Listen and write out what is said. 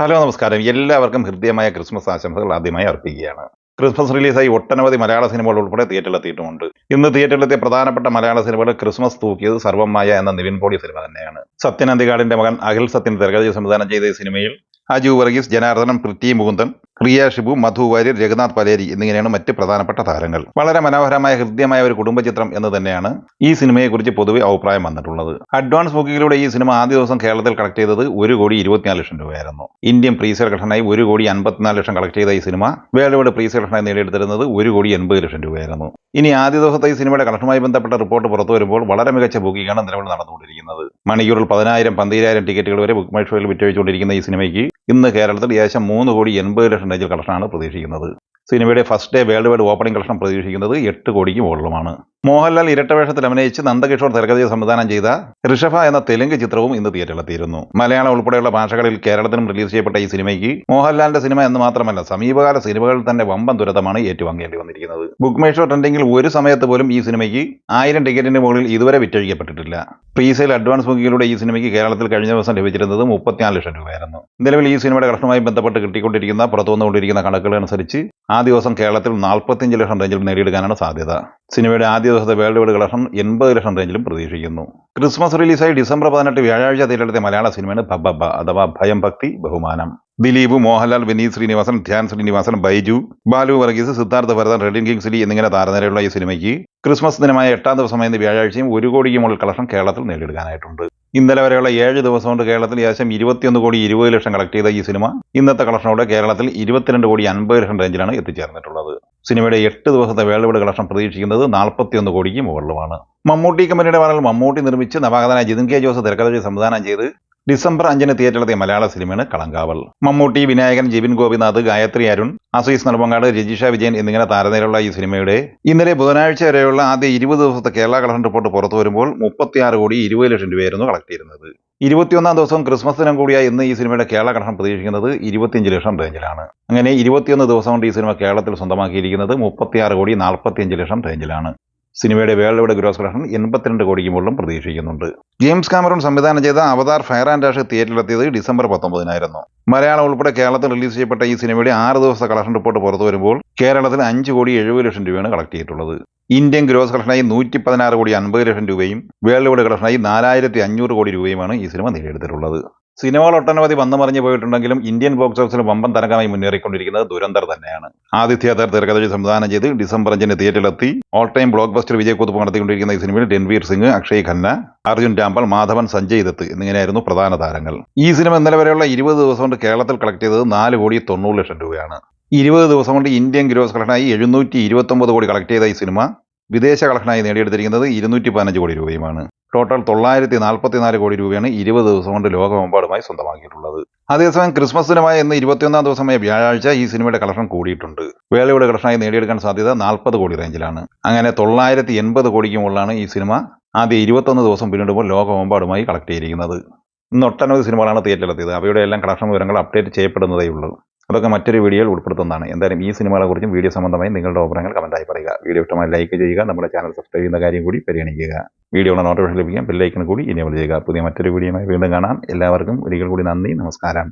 Hello നമസ്കാരം. എല്ലാവർക്കും ഹൃദ്യമായ ക്രിസ്മസ് ആശംസകൾ ആദ്യമായി അർപ്പിക്കുകയാണ്. ക്രിസ്മസ് റിലീസായി ഒട്ടനവധി മലയാള സിനിമകൾ ഉൾപ്പെടെ തിയേറ്ററിലെത്തിയിട്ടുമുണ്ട്. ഇന്ന് തിയേറ്ററിലെത്തിയ പ്രധാനപ്പെട്ട മലയാള സിനിമകൾ ക്രിസ്മസ് തൂക്കിയത് സർവ്വമായ എന്ന നിവിൻ പോളി സിനിമ തന്നെയാണ്. സത്യൻ അന്തികാടിന്റെ മകൻ അഖിൽ സത്യൻ തിരക്കഥ സംവിധാനം ചെയ്ത ഈ സിനിമയിൽ അജു വർഗീസ്, ജനാർദ്ദനം, പൃഥ്വി മുകുന്ദൻ, റിയ ഷിബു, മധു വാര്യർ, രഘുനാഥ് പലേരി എന്നിങ്ങനെയാണ് മറ്റ് പ്രധാനപ്പെട്ട താരങ്ങൾ. വളരെ മനോഹരമായ ഹൃദ്യമായ ഒരു കുടുംബ ചിത്രം എന്ന് തന്നെയാണ് ഈ സിനിമയെക്കുറിച്ച് പൊതുവെ അഭിപ്രായം വന്നിട്ടുള്ളത്. അഡ്വാൻസ് ബുക്കിങ്ങിലൂടെ ഈ സിനിമ ആദ്യ ദിവസം കേരളത്തിൽ കളക്ട് ചെയ്തത് 1,24,00,000 രൂപയായിരുന്നു. ഇന്ത്യൻ പ്രീസെയിൽ കളക്ഷനായി 1,54,00,000 കളക്ട് ചെയ്ത ഈ സിനിമ വേൾഡ് വൈഡ് പ്രീസെയിൽ കളക്ഷനായി നേടിയെടുത്തിരുന്നത് 1,80,00,000 രൂപയായിരുന്നു. ഇനി ആദ്യ ദിവസത്തെ ഈ സിനിമയുടെ കളക്ഷനുമായി ബന്ധപ്പെട്ട റിപ്പോർട്ട് പുറത്തു വരുമ്പോൾ വളരെ മികച്ച ബുക്കിംഗാണ് നിലവിൽ നടന്നുകൊണ്ടിരിക്കുന്നത്. മണിക്കൂറിൽ 10,000, 12,000 ടിക്കറ്റുകൾ വരെ ബുക്ക് മൈ ഷോയിൽ വിറ്റഴിച്ചുകൊണ്ടിരിക്കുന്ന ഈ സിനിമയ്ക്ക് ഇന്ന് കേരളത്തിൽ ഏകദേശം 3,80,00,000 റേഞ്ചിൽ കളക്ഷനാണ് പ്രതീക്ഷിക്കുന്നത്. സിനിമയുടെ first day world wide opening collection പ്രതീക്ഷിക്കുന്നത് 8 കോടിക്ക് മുകളിലുമാണ്. മോഹൻലാൽ ഇരട്ടവേഷത്തിൽ അഭിനയിച്ച് നന്ദകിഷോർ തിരക്കഥ സംവിധാനം ചെയ്ത ഋഷഭ എന്ന തെലുങ്ക് ചിത്രവും ഇന്ന് തിയേറ്ററിലെത്തിയിരുന്നു. മലയാളം ഉൾപ്പെടെയുള്ള ഭാഷകളിൽ കേരളത്തിലും റിലീസ് ചെയ്യപ്പെട്ട ഈ സിനിമയ്ക്ക് മോഹൻലാലിന്റെ സിനിമ എന്ന് മാത്രമല്ല സമീപകാല സിനിമകളിൽ തന്നെ വമ്പൻ ദുരന്തമാണ് ഏറ്റുവാങ്ങേണ്ടി വന്നിരിക്കുന്നത്. ബുക്ക് മൈ ഷോ ട്രെൻഡിംഗിൽ ഒരു സമയത്ത് പോലും ഈ സിനിമയ്ക്ക് 1000 ടിക്കറ്റിന് മുകളിൽ ഇതുവരെ വിറ്റഴിക്കപ്പെട്ടിട്ടില്ല. പ്രീസെയിൽ അഡ്വാൻസ് ബുക്കിങ്ങിലൂടെ ഈ സിനിമയ്ക്ക് കേരളത്തിൽ കഴിഞ്ഞ ദിവസം ലഭിച്ചിരുന്നത് 34,00,000 രൂപയായിരുന്നു. നിലവിൽ ഈ സിനിമയുടെ കളക്ഷനുമായി ബന്ധപ്പെട്ട് കിട്ടിക്കൊണ്ടിരിക്കുന്ന പുറത്തു വന്നുകൊണ്ടിരിക്കുന്ന കണക്കുകൾ അനുസരിച്ച് ആദ്യ ദിവസം കേരളത്തിൽ 45 ലക്ഷം റേഞ്ചിൽ നേടിയെടുക്കാനാണ് സാധ്യത. സിനിമയുടെ ആദ്യ ദിവസത്തെ വേൾഡ് വൈഡ് കളക്ഷൻ 80 ലക്ഷം റേഞ്ചിലും പ്രതീക്ഷിക്കുന്നു. ക്രിസ്മസ് റിലീസായി ഡിസംബർ 18 വ്യാഴാഴ്ച തിയേറ്ററിലെത്തിയ മലയാള സിനിമയാണ് ഭബ്ബ അഥവാ ഭയം ഭക്തി ബഹുമാനം. ദിലീപ്, മോഹൻലാൽ, വിനീത് ശ്രീനിവാസൻ, ധ്യാൻ ശ്രീനിവാസൻ, ബൈജു, ബാലു വർഗീസ്, സിദ്ധാർത്ഥ ഭരതൻ, റെഡിൻ കിങ്സ്ലി എന്നിങ്ങനെ താരനിരയുള്ള ഈ സിനിമയ്ക്ക് ക്രിസ്മസ് ദിനമായ 8ാം ദിവസമായ ഇന്ന് വ്യാഴാഴ്ചയും 1 കോടിക്ക് മുകളിൽ കളക്ഷൻ കേരളത്തിൽ നേടിയെടുക്കാനായിട്ടുണ്ട്. ഇന്നലെ വരെയുള്ള 7 ദിവസം കൊണ്ട് കേരളത്തിൽ ഏകദേശം 21,20,00,000 കളക്ട് ചെയ്ത ഈ സിനിമ ഇന്നത്തെ കളക്ഷനോടെ കേരളത്തിൽ 22,50,00,000 റേഞ്ചിലാണ് എത്തിച്ചേർന്നിട്ടുള്ളത്. സിനിമയുടെ 8 ദിവസത്തെ വേൾഡ് വൈഡ് കളക്ഷൻ പ്രതീക്ഷിക്കുന്നത് 41 കോടിക്ക് മുകളിലുമാണ്. മമ്മൂട്ടി കമ്പനിയുടെ ബാനറിൽ മമ്മൂട്ടി നിർമ്മിച്ച് നവാഗതനായ ജിതിൻ കെ ജോസ് തിരക്കഥ സംവിധാനം ചെയ്ത് ഡിസംബർ 5 തിയേറ്ററിലെത്തിയ മലയാള സിനിമയാണ് കളങ്കാവൽ. മമ്മൂട്ടി, വിനായകൻ, ജിബിൻ ഗോപിനാഥ്, ഗായത്രി അരുൺ, അസീസ് നെടുമങ്ങാട്, രജിഷ വിജയൻ എന്നിങ്ങനെ താരനിരയുള്ള ഈ സിനിമയുടെ ഇന്നലെ ബുധനാഴ്ച വരെയുള്ള ആദ്യ 20 ദിവസത്തെ കേരള കളക്ഷൻ റിപ്പോർട്ട് പുറത്തു വരുമ്പോൾ 36,20,00,000 രൂപയായിരുന്നു കളക്ട് ചെയ്യുന്നത്. 21ാം ദിവസം ക്രിസ്മസ് ദിനം കൂടിയായി ഇന്ന് ഈ സിനിമയുടെ കേരള കളക്ഷൻ പ്രതീക്ഷിക്കുന്നത് 25 ലക്ഷം റേഞ്ചിലാണ്. അങ്ങനെ 21 ദിവസം കൊണ്ട് ഈ സിനിമ കേരളത്തിൽ സ്വന്തമാക്കിയിരിക്കുന്നത് 36,45,00,000 റേഞ്ചിലാണ്. സിനിമയുടെ വേൾഡ് വൈഡ് ഗ്രോസ് കളക്ഷൻ 82 കോടിക്ക് മുകളിലും പ്രതീക്ഷിക്കുന്നുണ്ട്. ജെയിംസ് കാമറൂൺ സംവിധാനം ചെയ്ത അവതാർ ഫയർ ആൻഡ് ആഷ് തിയേറ്ററിലെത്തിയത് ഡിസംബർ 19 മലയാളം ഉൾപ്പെടെ കേരളത്തിൽ റിലീസ് ചെയ്യപ്പെട്ട ഈ സിനിമയുടെ 6 ദിവസത്തെ കളക്ഷൻ റിപ്പോർട്ട് പുറത്തു വരുമ്പോൾ കേരളത്തിൽ 5,70,00,000 രൂപയാണ് കളക്ട് ചെയ്തിട്ടുള്ളത്. ഇന്ത്യൻ ഗ്രോസ് കളക്ഷനായി 116,50,00,000 രൂപയും വേൾഡ് വൈഡ് കളക്ഷനായി 4,500 കോടി രൂപയുമാണ് ഈ സിനിമ നേടിയെടുത്തിട്ടുള്ളത്. സിനിമകൾ ഒട്ടനവധി വന്നു മറിഞ്ഞു പോയിട്ടുണ്ടെങ്കിലും ഇന്ത്യൻ ബോക്സ് ഓഫീസിൽ വമ്പൻ തരംഗമായി മുന്നേറിക്കൊണ്ടിരിക്കുന്നത് ദുരന്തർ തന്നെയാണ്. ആദിത്യ ഥർ തിരക്കഥ സംവിധാനം ചെയ്ത് ഡിസംബർ 5 തിയേറ്ററിലെത്തി ഓൾ ടൈം ബ്ലോക്ക് ബസ്റ്റർ വിജയക്കുതിപ്പ് നടത്തിക്കൊണ്ടിരിക്കുന്ന ഈ സിനിമയിൽ രൺവീർ സിംഗ്, അക്ഷയ് ഖന്ന, അർജുൻ രാംപാൽ, മാധവൻ, സഞ്ജയ് ദത്ത് എന്നിങ്ങനെയായിരുന്നു പ്രധാന താരങ്ങൾ. ഈ സിനിമ ഇന്നലെ വരെയുള്ള 20 ദിവസം കൊണ്ട് കേരളത്തിൽ കളക്ട് ചെയ്തത് 4,90,00,000 രൂപയാണ്. 20 ദിവസം കൊണ്ട് ഇന്ത്യൻ ഗ്രോസ് കളക്ഷനായി 729 കോടി കളക്ട് ചെയ്ത ഈ സിനിമ വിദേശ കളക്ഷനായി നേടിയെടുത്തിരിക്കുന്നത് 215 കോടി രൂപയുമാണ്. ടോട്ടൽ 944 കോടി രൂപയാണ് 20 ദിവസം കൊണ്ട് ലോകമെമ്പാടുമായി സ്വന്തമാക്കിയിട്ടുള്ളത്. അതേസമയം ക്രിസ്മസ് ദിനമായ ഇന്ന് 21ാം ദിവസമായ വ്യാഴാഴ്ച ഈ സിനിമയുടെ കളക്ഷൻ കൂടിയിട്ടുണ്ട്. വേൾഡ് വൈഡ് കളക്ഷനായി നേടിയെടുക്കാൻ സാധ്യത 40 കോടി റേഞ്ചിലാണ്. അങ്ങനെ 980 കോടിക്ക് മുകളിലാണ് ഈ സിനിമ ആദ്യ 21 ദിവസം പിന്നിടുമ്പോൾ ലോകമെമ്പാടുമായി കളക്ട് ചെയ്തിരിക്കുന്നത്. ഇന്ന് ഒട്ടനവധി സിനിമകളാണ് തിയേറ്ററിലെത്തിയത്. അവയുടെ എല്ലാം കളക്ഷൻ വിവരങ്ങൾ അപ്ഡേറ്റ് ചെയ്യപ്പെടുന്നതേ ഉള്ളൂ. അതൊക്കെ മറ്റൊരു വീഡിയോയിൽ ഉൾപ്പെടുത്തുന്നതാണ്. എന്തായാലും ഈ സിനിമകളെക്കുറിച്ചും വീഡിയോ സംബന്ധമായി നിങ്ങളുടെ അഭിപ്രായങ്ങൾ കമൻറ്റായി പറയുക. വീഡിയോ ഇഷ്ടമായി ലൈക്ക് ചെയ്യുക. നമ്മുടെ ചാനൽ സബ്സ്ക്രൈബ് ചെയ്യുന്ന കാര്യം കൂടി പരിഗണിക്കുക. വീഡിയോയുടെ നോട്ടിഫിക്കേഷൻ ലഭിക്കാൻ ബെൽ ഐക്കൺ കൂടി എനേബിൾ ചെയ്യുക. പുതിയ മറ്റൊരു വീഡിയോയുമായി വീണ്ടും കാണാം. എല്ലാവർക്കും ഒരിക്കൽ കൂടി നന്ദി, നമസ്കാരം.